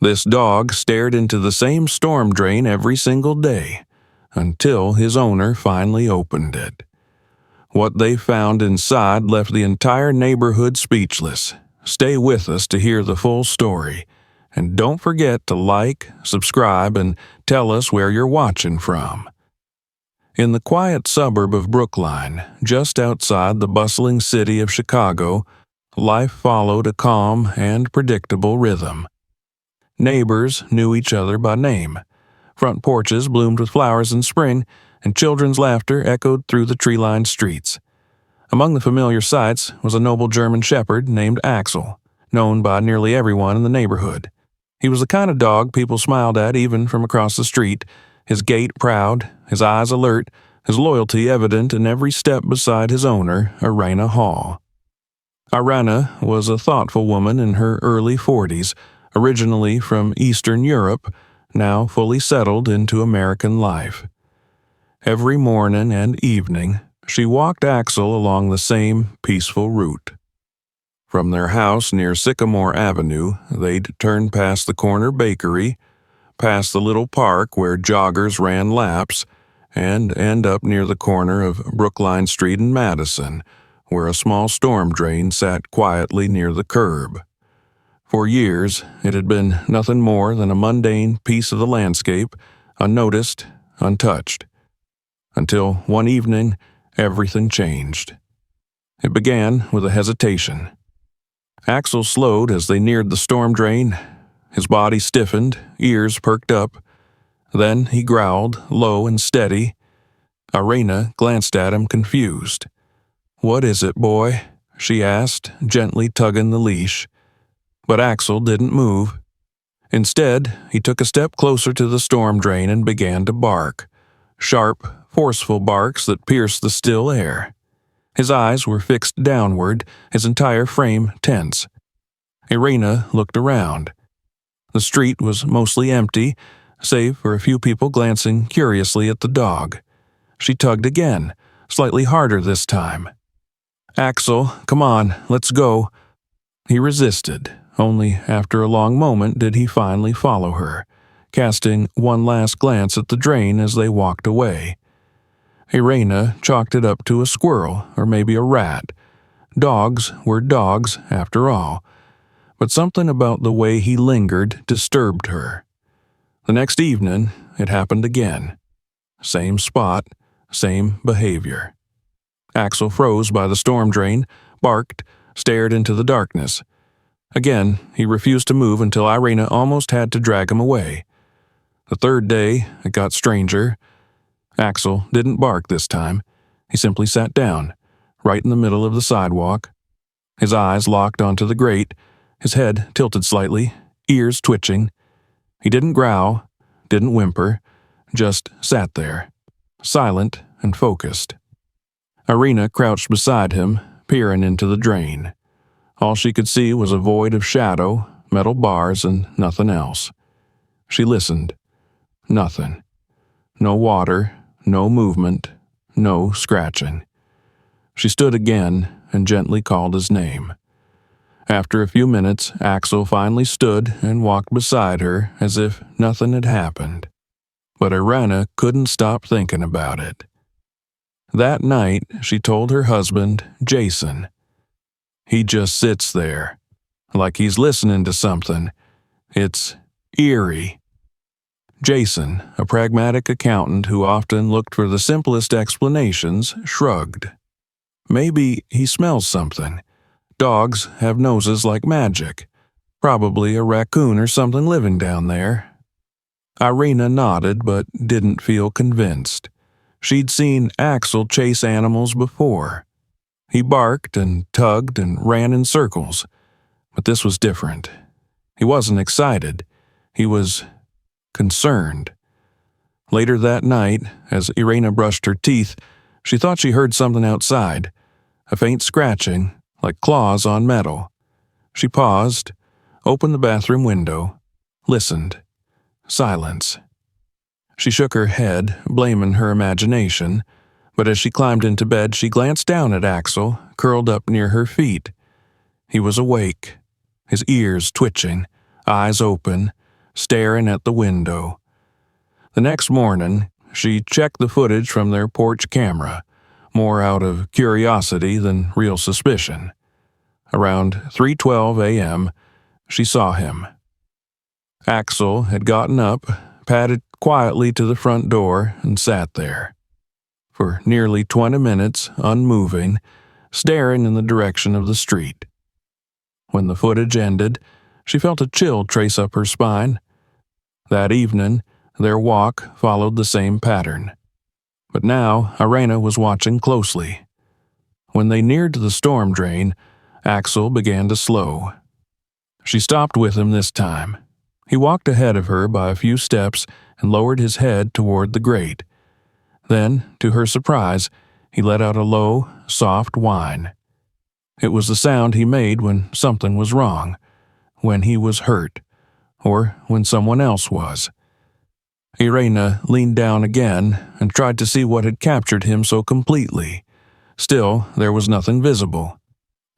This dog stared into the same storm drain every single day, until his owner finally opened it. What they found inside left the entire neighborhood speechless. Stay with us to hear the full story. And don't forget to like, subscribe, and tell us where you're watching from. In the quiet suburb of Brookline, just outside the bustling city of Chicago, life followed a calm and predictable rhythm. Neighbors knew each other by name. Front porches bloomed with flowers in spring, and children's laughter echoed through the tree-lined streets. Among the familiar sights was a noble German shepherd named Axel, known by nearly everyone in the neighborhood. He was the kind of dog people smiled at even from across the street, his gait proud, his eyes alert, his loyalty evident in every step beside his owner, Irena Hall. Irena was a thoughtful woman in her early 40s, originally from Eastern Europe, now fully settled into American life. Every morning and evening, she walked Axel along the same peaceful route. From their house near Sycamore Avenue, they'd turn past the corner bakery, past the little park where joggers ran laps, and end up near the corner of Brookline Street and Madison, where a small storm drain sat quietly near the curb. For years, it had been nothing more than a mundane piece of the landscape, unnoticed, untouched. Until one evening, everything changed. It began with a hesitation. Axel slowed as they neared the storm drain. His body stiffened, ears perked up. Then he growled, low and steady. Irena glanced at him, confused. "What is it, boy?" she asked, gently tugging the leash. But Axel didn't move. Instead, he took a step closer to the storm drain and began to bark. Sharp, forceful barks that pierced the still air. His eyes were fixed downward, his entire frame tense. Irena looked around. The street was mostly empty, save for a few people glancing curiously at the dog. She tugged again, slightly harder this time. "Axel, come on, let's go." He resisted. Only after a long moment did he finally follow her, casting one last glance at the drain as they walked away. Irena chalked it up to a squirrel or maybe a rat. Dogs were dogs, after all. But something about the way he lingered disturbed her. The next evening, it happened again. Same spot, same behavior. Axel froze by the storm drain, barked, stared into the darkness. Again, he refused to move until Irena almost had to drag him away. The third day, it got stranger. Axel didn't bark this time. He simply sat down, right in the middle of the sidewalk. His eyes locked onto the grate, his head tilted slightly, ears twitching. He didn't growl, didn't whimper, just sat there, silent and focused. Irena crouched beside him, peering into the drain. All she could see was a void of shadow, metal bars, and nothing else. She listened. Nothing. No water, no movement, no scratching. She stood again and gently called his name. After a few minutes, Axel finally stood and walked beside her as if nothing had happened. But Irena couldn't stop thinking about it. That night, she told her husband, Jason. He just sits there, like he's listening to something. It's eerie. Jason, a pragmatic accountant who often looked for the simplest explanations, shrugged. Maybe he smells something. Dogs have noses like magic. Probably a raccoon or something living down there. Irena nodded but didn't feel convinced. She'd seen Axel chase animals before. He barked and tugged and ran in circles. But this was different. He wasn't excited. He was concerned. Later that night, as Irena brushed her teeth, she thought she heard something outside. A faint scratching, like claws on metal. She paused, opened the bathroom window, listened. Silence. She shook her head, blaming her imagination, but as she climbed into bed, she glanced down at Axel, curled up near her feet. He was awake, his ears twitching, eyes open, staring at the window. The next morning, she checked the footage from their porch camera, more out of curiosity than real suspicion. Around 3:12 a.m., she saw him. Axel had gotten up, padded quietly to the front door, and sat there. For nearly 20 minutes, unmoving, staring in the direction of the street. When the footage ended, she felt a chill trace up her spine. That evening, their walk followed the same pattern. But now, Irena was watching closely. When they neared the storm drain, Axel began to slow. She stopped with him this time. He walked ahead of her by a few steps and lowered his head toward the grate. Then, to her surprise, he let out a low, soft whine. It was the sound he made when something was wrong, when he was hurt, or when someone else was. Irena leaned down again and tried to see what had captured him so completely. Still, there was nothing visible.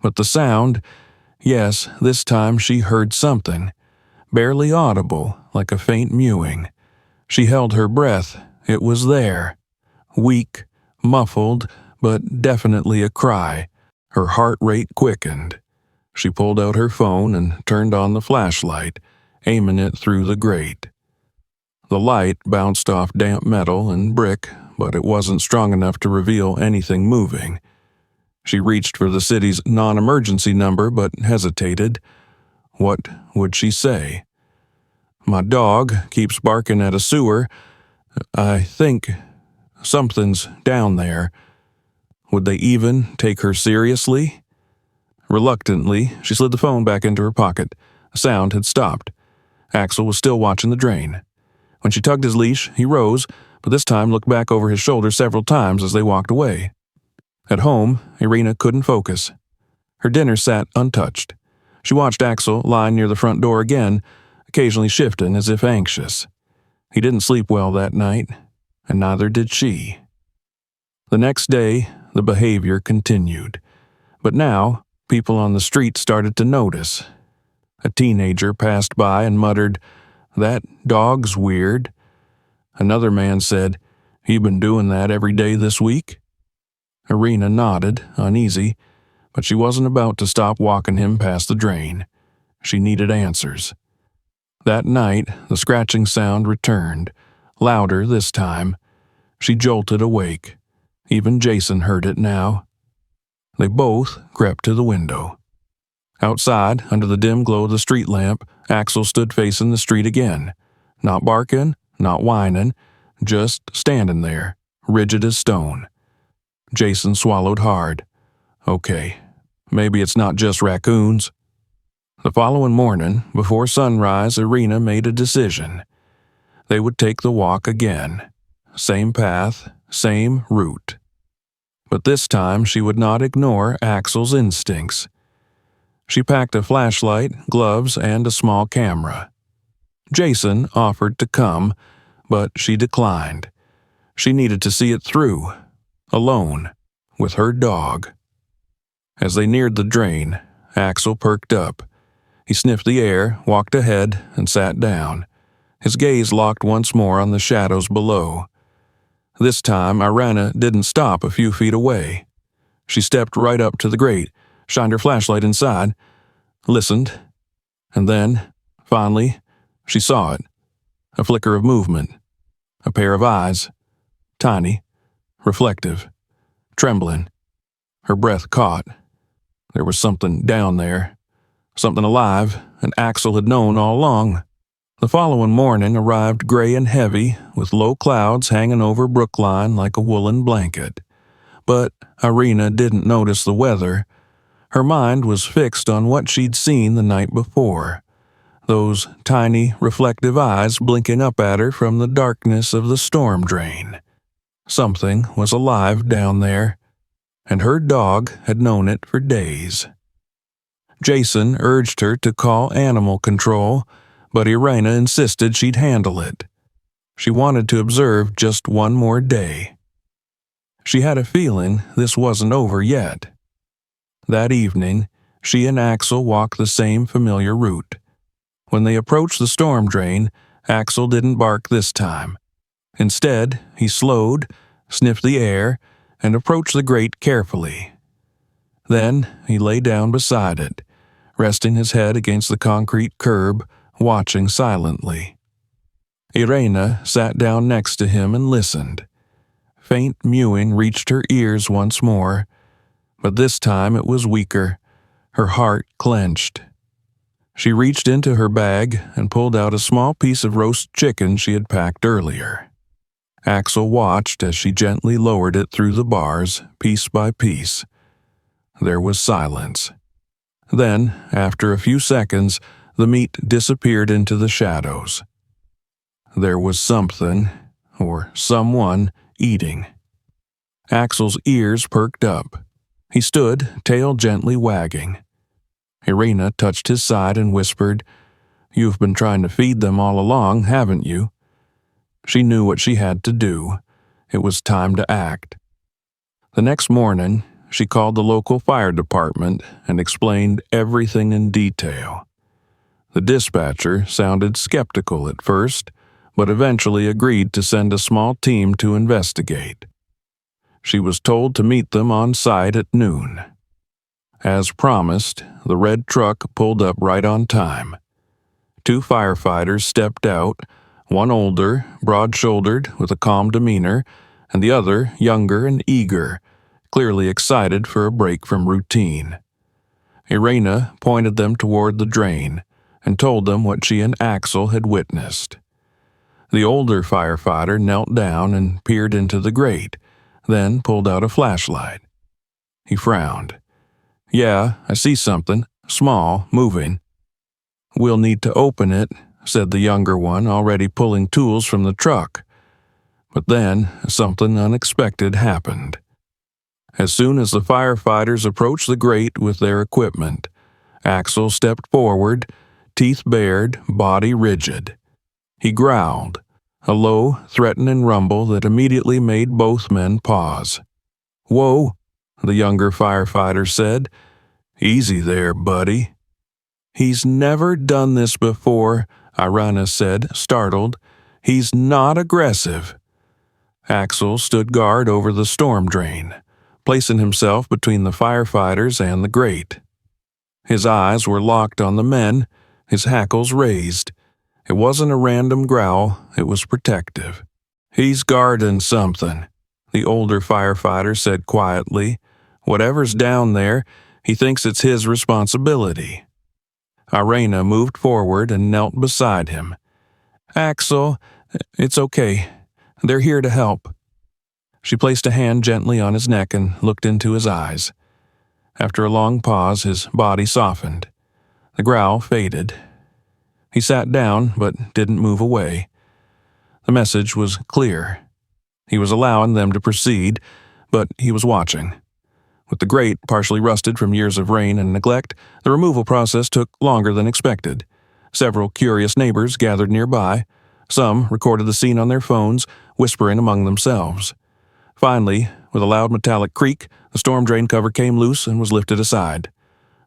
But the sound, yes, this time she heard something, barely audible, like a faint mewing. She held her breath. It was there. Weak, muffled, but definitely a cry. Her heart rate quickened. She pulled out her phone and turned on the flashlight, aiming it through the grate. The light bounced off damp metal and brick, but it wasn't strong enough to reveal anything moving. She reached for the city's non-emergency number but hesitated. What would she say? "My dog keeps barking at a sewer. I think something's down there." Would they even take her seriously? Reluctantly, she slid the phone back into her pocket. The sound had stopped. Axel was still watching the drain. When she tugged his leash, he rose, but this time looked back over his shoulder several times as they walked away. At home, Irena couldn't focus. Her dinner sat untouched. She watched Axel lying near the front door again, occasionally shifting as if anxious. He didn't sleep well that night, and neither did she. The next day, the behavior continued. But now, people on the street started to notice. A teenager passed by and muttered, "That dog's weird." Another man said, "You been doing that every day this week?" Irena nodded, uneasy, but she wasn't about to stop walking him past the drain. She needed answers. That night, the scratching sound returned, louder this time. She jolted awake. Even Jason heard it now. They both crept to the window. Outside, under the dim glow of the street lamp, Axel stood facing the street again. Not barking, not whining, just standing there, rigid as stone. Jason swallowed hard. Okay, maybe it's not just raccoons. The following morning, before sunrise, Irena made a decision. They would take the walk again. Same path, same route. But this time she would not ignore Axel's instincts. She packed a flashlight, gloves, and a small camera. Jason offered to come, but she declined. She needed to see it through, alone, with her dog. As they neared the drain, Axel perked up. He sniffed the air, walked ahead, and sat down. His gaze locked once more on the shadows below. This time, Irena didn't stop a few feet away. She stepped right up to the grate, shined her flashlight inside, listened, and then, finally, she saw it. A flicker of movement. A pair of eyes. Tiny, reflective, trembling. Her breath caught. There was something down there. Something alive, and Axel had known all along. The following morning arrived gray and heavy, with low clouds hanging over Brookline like a woolen blanket. But Irena didn't notice the weather. Her mind was fixed on what she'd seen the night before. Those tiny, reflective eyes blinking up at her from the darkness of the storm drain. Something was alive down there, and her dog had known it for days. Jason urged her to call animal control, but Irena insisted she'd handle it. She wanted to observe just one more day. She had a feeling this wasn't over yet. That evening, she and Axel walked the same familiar route. When they approached the storm drain, Axel didn't bark this time. Instead, he slowed, sniffed the air, and approached the grate carefully. Then he lay down beside it, resting his head against the concrete curb, watching silently. Irena sat down next to him and listened. Faint mewing reached her ears once more, but this time it was weaker. Her heart clenched. She reached into her bag and pulled out a small piece of roast chicken she had packed earlier. Axel watched as she gently lowered it through the bars, piece by piece. There was silence. Then, after a few seconds, the meat disappeared into the shadows. There was something, or someone, eating. Axel's ears perked up. He stood, tail gently wagging. Irena touched his side and whispered, "You've been trying to feed them all along, haven't you?" She knew what she had to do. It was time to act. The next morning, she called the local fire department and explained everything in detail. The dispatcher sounded skeptical at first, but eventually agreed to send a small team to investigate. She was told to meet them on site at noon. As promised, the red truck pulled up right on time. 2 firefighters stepped out, one older, broad-shouldered, with a calm demeanor, and the other younger and eager, clearly excited for a break from routine. Irena pointed them toward the drain and told them what she and Axel had witnessed. The older firefighter knelt down and peered into the grate, then pulled out a flashlight. He frowned. "Yeah, I see something, small, moving." "We'll need to open it," said the younger one, already pulling tools from the truck. But then something unexpected happened. As soon as the firefighters approached the grate with their equipment, Axel stepped forward, teeth bared, body rigid. He growled, a low, threatening rumble that immediately made both men pause. "Whoa," the younger firefighter said. "Easy there, buddy." "He's never done this before," Irena said, startled. "He's not aggressive." Axel stood guard over the storm drain, placing himself between the firefighters and the grate. His eyes were locked on the men, his hackles raised. It wasn't a random growl, it was protective. "He's guarding something," the older firefighter said quietly. "Whatever's down there, he thinks it's his responsibility." Irena moved forward and knelt beside him. "Axel, it's okay. They're here to help." She placed a hand gently on his neck and looked into his eyes. After a long pause, his body softened. The growl faded. He sat down, but didn't move away. The message was clear. He was allowing them to proceed, but he was watching. With the grate partially rusted from years of rain and neglect, the removal process took longer than expected. Several curious neighbors gathered nearby. Some recorded the scene on their phones, whispering among themselves. Finally, with a loud metallic creak, the storm drain cover came loose and was lifted aside.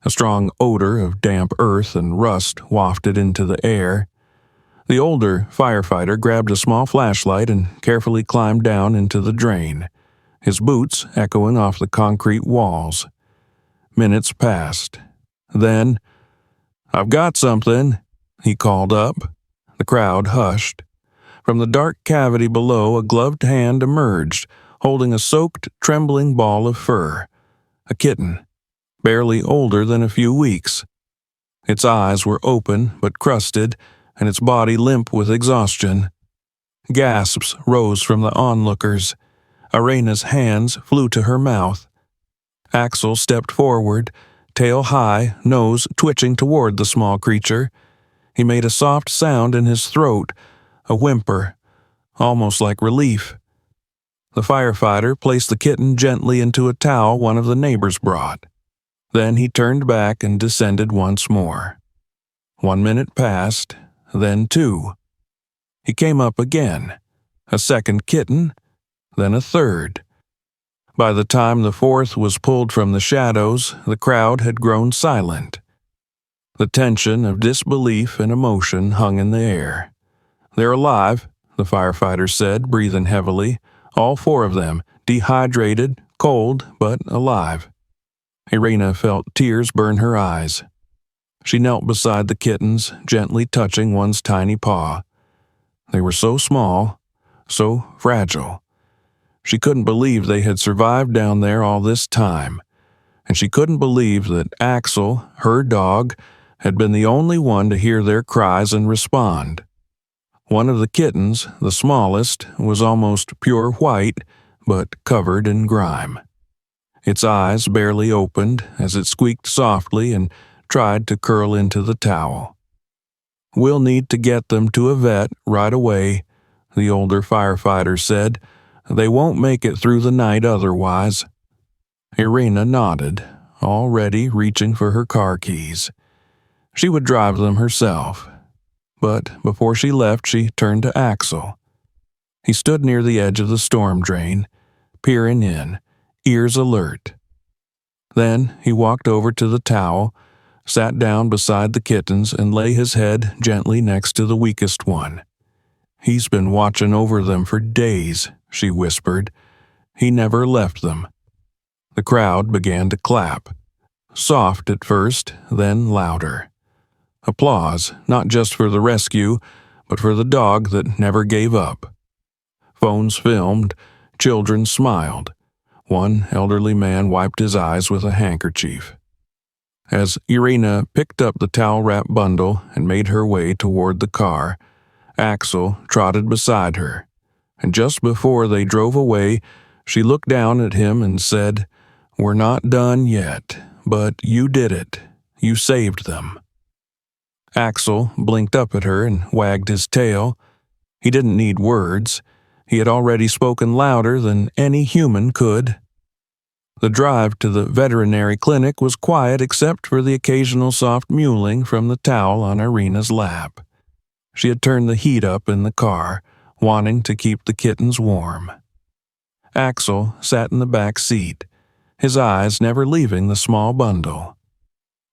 A strong odor of damp earth and rust wafted into the air. The older firefighter grabbed a small flashlight and carefully climbed down into the drain, his boots echoing off the concrete walls. Minutes passed. Then, "I've got something," he called up. The crowd hushed. From the dark cavity below, a gloved hand emerged, holding a soaked, trembling ball of fur. A kitten, barely older than a few weeks. Its eyes were open but crusted, and its body limp with exhaustion. Gasps rose from the onlookers. Irena's hands flew to her mouth. Axel stepped forward, tail high, nose twitching toward the small creature. He made a soft sound in his throat, a whimper, almost like relief. The firefighter placed the kitten gently into a towel one of the neighbors brought. Then he turned back and descended once more. 1 minute passed, then 2. He came up again, a second kitten, then a third. By the time the fourth was pulled from the shadows, the crowd had grown silent. The tension of disbelief and emotion hung in the air. "They're alive," the firefighter said, breathing heavily. "All four of them, dehydrated, cold, but alive." Irina felt tears burn her eyes. She knelt beside the kittens, gently touching one's tiny paw. They were so small, so fragile. She couldn't believe they had survived down there all this time, and she couldn't believe that Axel, her dog, had been the only one to hear their cries and respond. One of the kittens, the smallest, was almost pure white, but covered in grime. Its eyes barely opened as it squeaked softly and tried to curl into the towel. "We'll need to get them to a vet right away," the older firefighter said. "They won't make it through the night otherwise." Irina nodded, already reaching for her car keys. She would drive them herself. But before she left, she turned to Axel. He stood near the edge of the storm drain, peering in, ears alert. Then he walked over to the towel, sat down beside the kittens, and lay his head gently next to the weakest one. "He's been watching over them for days," she whispered. "He never left them." The crowd began to clap. Soft at first, then louder. Applause, not just for the rescue, but for the dog that never gave up. Phones filmed, children smiled. One elderly man wiped his eyes with a handkerchief. As Irina picked up the towel-wrapped bundle and made her way toward the car, Axel trotted beside her, and just before they drove away, she looked down at him and said, "We're not done yet, but you did it. You saved them." Axel blinked up at her and wagged his tail. He didn't need words. He had already spoken louder than any human could. The drive to the veterinary clinic was quiet except for the occasional soft mewling from the towel on Irina's lap. She had turned the heat up in the car, wanting to keep the kittens warm. Axel sat in the back seat, his eyes never leaving the small bundle.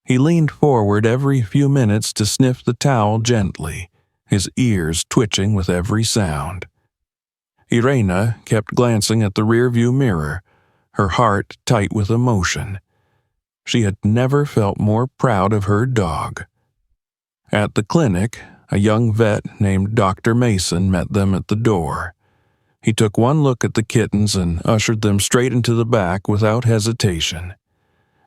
He leaned forward every few minutes to sniff the towel gently, his ears twitching with every sound. Irina kept glancing at the rearview mirror, her heart tight with emotion. She had never felt more proud of her dog. At the clinic, a young vet named Dr. Mason met them at the door. He took one look at the kittens and ushered them straight into the back without hesitation.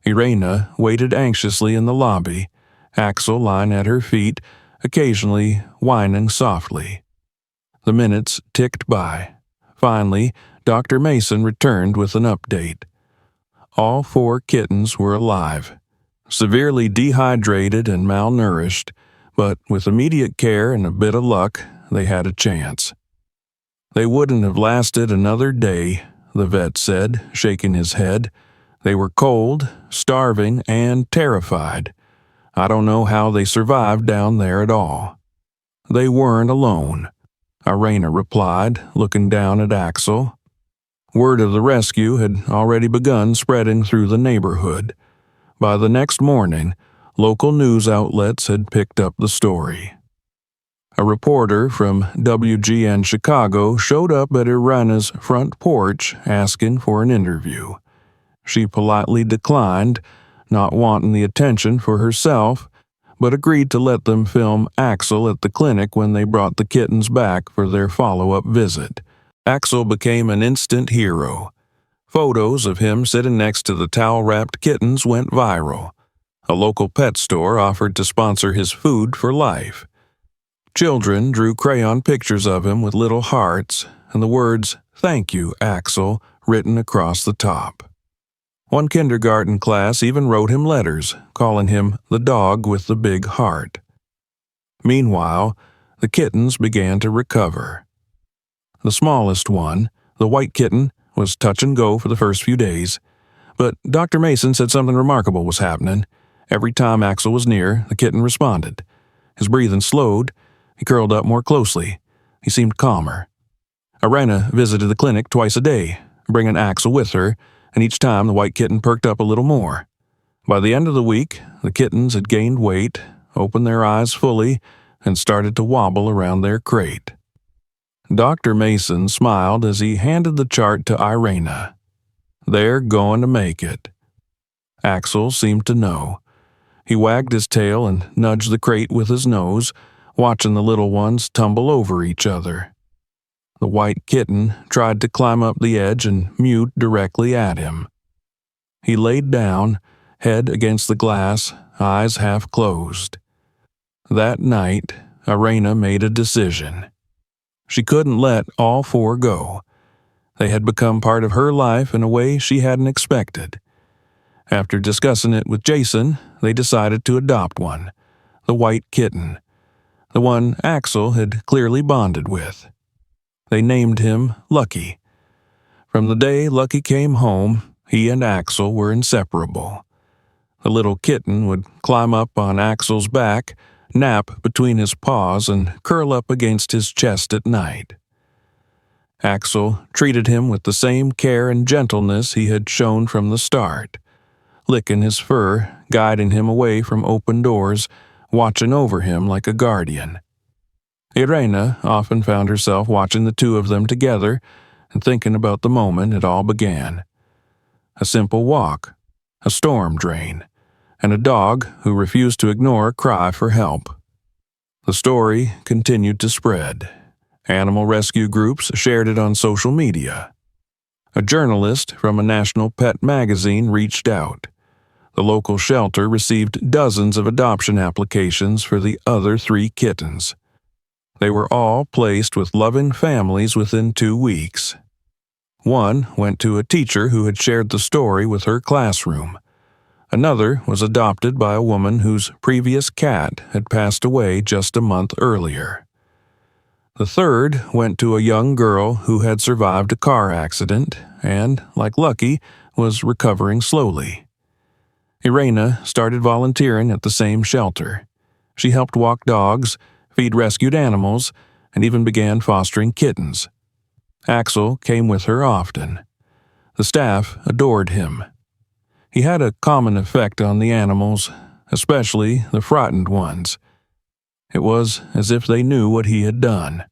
Irina waited anxiously in the lobby, Axel lying at her feet, occasionally whining softly. The minutes ticked by. Finally, Dr. Mason returned with an update. All four kittens were alive, severely dehydrated and malnourished, but with immediate care and a bit of luck, they had a chance. "They wouldn't have lasted another day," the vet said, shaking his head. "They were cold, starving, and terrified. I don't know how they survived down there at all." "They weren't alone," Irina replied, looking down at Axel. Word of the rescue had already begun spreading through the neighborhood. By the next morning, local news outlets had picked up the story. A reporter from WGN Chicago showed up at Irina's front porch asking for an interview. She politely declined, not wanting the attention for herself, but agreed to let them film Axel at the clinic when they brought the kittens back for their follow-up visit. Axel became an instant hero. Photos of him sitting next to the towel-wrapped kittens went viral. A local pet store offered to sponsor his food for life. Children drew crayon pictures of him with little hearts and the words, "Thank you, Axel," written across the top. One kindergarten class even wrote him letters, calling him the dog with the big heart. Meanwhile, the kittens began to recover. The smallest one, the white kitten, was touch and go for the first few days, but Dr. Mason said something remarkable was happening. Every time Axel was near, the kitten responded. His breathing slowed. He curled up more closely. He seemed calmer. Irina visited the clinic twice a day, bringing Axel with her, and each time the white kitten perked up a little more. By the end of the week, the kittens had gained weight, opened their eyes fully, and started to wobble around their crate. Dr. Mason smiled as he handed the chart to Irena. They're going to make it. Axel seemed to know. He wagged his tail and nudged the crate with his nose, watching the little ones tumble over each other. The white kitten tried to climb up the edge and mewed directly at him. He laid down, head against the glass, eyes half closed. That night, Irena made a decision. She couldn't let all four go. They had become part of her life in a way she hadn't expected. After discussing it with Jason, they decided to adopt one, the white kitten, the one Axel had clearly bonded with. They named him Lucky. From the day Lucky came home, he and Axel were inseparable. The little kitten would climb up on Axel's back, nap between his paws, and curl up against his chest at night. Axel treated him with the same care and gentleness he had shown from the start, licking his fur, guiding him away from open doors, watching over him like a guardian. Irena often found herself watching the two of them together and thinking about the moment it all began. A simple walk, a storm drain, and a dog who refused to ignore a cry for help. The story continued to spread. Animal rescue groups shared it on social media. A journalist from a national pet magazine reached out. The local shelter received dozens of adoption applications for the other 3 kittens. They were all placed with loving families within 2 weeks. One went to a teacher who had shared the story with her classroom. Another was adopted by a woman whose previous cat had passed away just a month earlier. The third went to a young girl who had survived a car accident and, like Lucky, was recovering slowly. Irena started volunteering at the same shelter. She helped walk dogs, feed rescued animals, and even began fostering kittens. Axel came with her often. The staff adored him. He had a common effect on the animals, especially the frightened ones. It was as if they knew what he had done.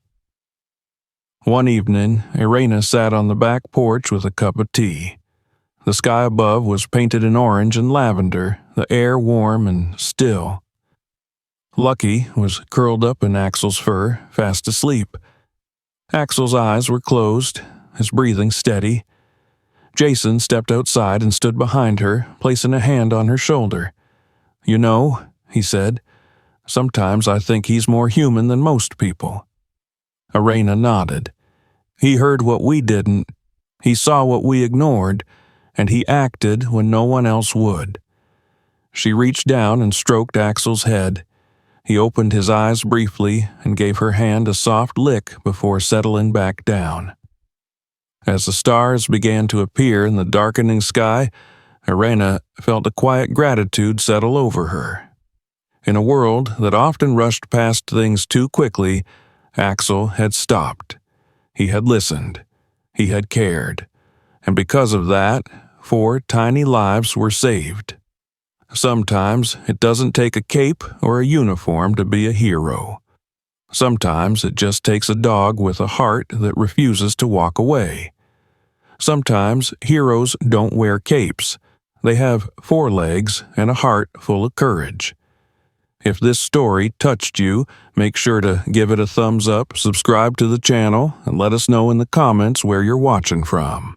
One evening, Irena sat on the back porch with a cup of tea. The sky above was painted in orange and lavender, the air warm and still. Lucky was curled up in Axel's fur, fast asleep. Axel's eyes were closed, his breathing steady. Jason stepped outside and stood behind her, placing a hand on her shoulder. "You know," he said, "sometimes I think he's more human than most people." Irena nodded. "He heard what we didn't. He saw what we ignored, and he acted when no one else would." She reached down and stroked Axel's head. He opened his eyes briefly and gave her hand a soft lick before settling back down. As the stars began to appear in the darkening sky, Irena felt a quiet gratitude settle over her. In a world that often rushed past things too quickly, Axel had stopped. He had listened. He had cared. And because of that, 4 tiny lives were saved. Sometimes it doesn't take a cape or a uniform to be a hero. Sometimes it just takes a dog with a heart that refuses to walk away. Sometimes heroes don't wear capes. They have 4 legs and a heart full of courage. If this story touched you, make sure to give it a thumbs up, subscribe to the channel, and let us know in the comments where you're watching from.